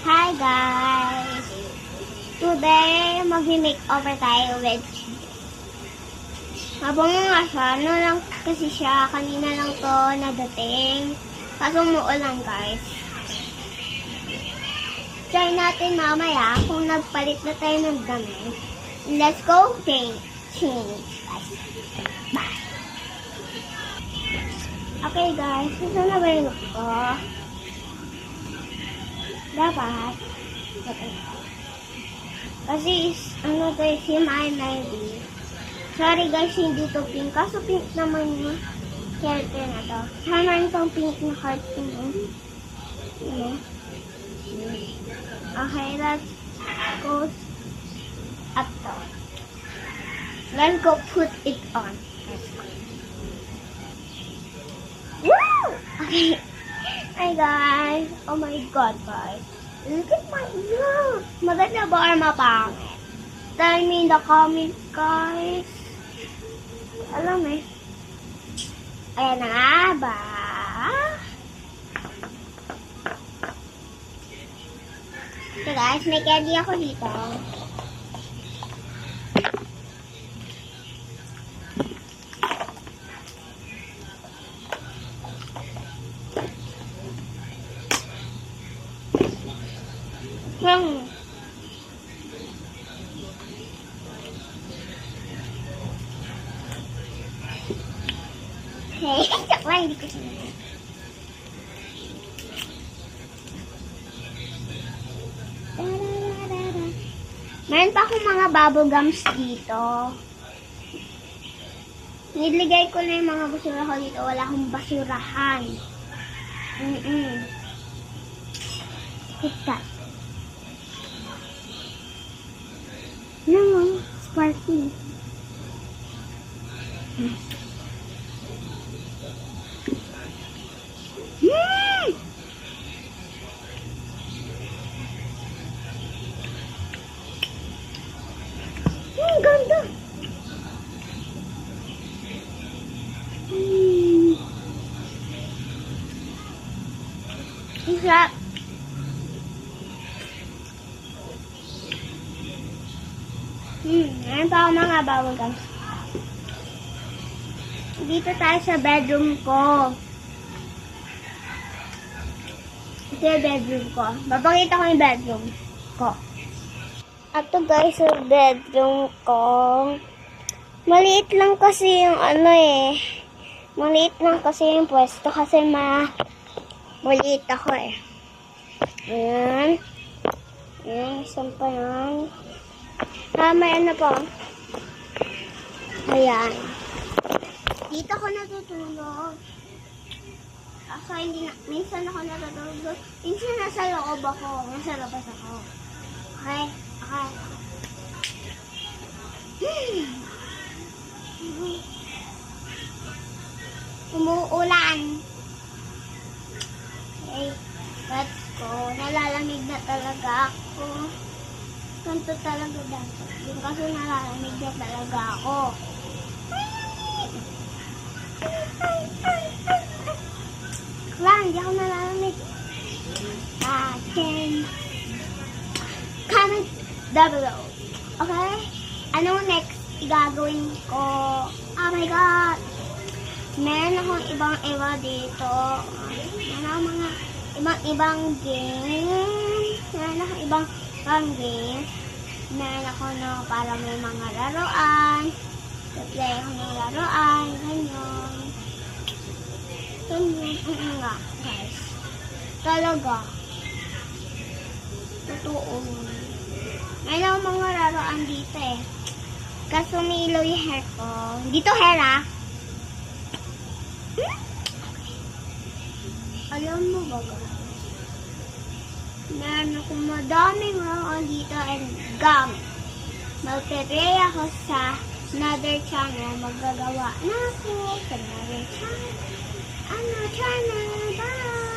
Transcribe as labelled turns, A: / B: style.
A: Hi guys! Today, mag-makeover tayo with habang nga siya, ano lang kasi siya, kanina lang to nadating. Kaso umuulan guys. Try natin mamaya kung nagpalit na tayo ng damit. Let's go change guys. Bye! Okay guys, ito na ba yung look ko? Dapat. Kasi, ano to, si My Melody. Sorry guys, hindi to pink. Kaso pink naman yung character na to. Sana itong pink na cartoon. Okay, let's go up to. Let's go put it on. Let's go. Woo! Okay. Hi guys. Oh my god guys. Look at my ear. Maganda ba or mapangit? Tell me in the comments guys. Alam eh. Ayan na nga ba? So guys, may candy ako dito. Okay, wala hindi ko sinabi. Meron pa akong mga bubble gums dito. Niligay ko na yung mga basura ko dito. Wala akong basurahan. Tika. No, sparkly. Ganda. Isa. Meron pa ako mga bubble gums. Dito tayo sa bedroom ko. Ito yung bedroom ko. Papakita ko yung bedroom ko. Ato guys, sa bedroom ko. Maliit lang kasi yung ano eh. Maliit lang kasi yung pwesto kasi maliit ako eh. Ayan. Ayan, isang pa yan. May ano po. Ayan. Dito ako natutulog. Kaso hindi na, minsan ako natutulog. Minsan nasa loob ako. Nasa labas ako. Okay? Okay. Umuulan. Okay. Let's go. Nalalamig na talaga ako. Ganito talaga dapat. Yung kasi nalalamig na talaga ako. Wala, hindi ako nalalamig. Comment down below. Okay? Anong next igagawin ko? Oh my god! Meron akong ibang-iba dito. Meron akong mga ibang-ibang games. Meron akong ibang games. Meron ako na para may mga laruan. Play ako ng laruan. Ganyan. Ganyan nga, guys. Talaga. Totoo. Meron akong mga laruan dito eh. Kaso may ilaw yung hair ko. Dito hair ah. Alam mo ba guys? Meron akong madaming laruan dito and gamit. Magpe-play ako sa another channel. Magagawa na ako sa another channel. Bye!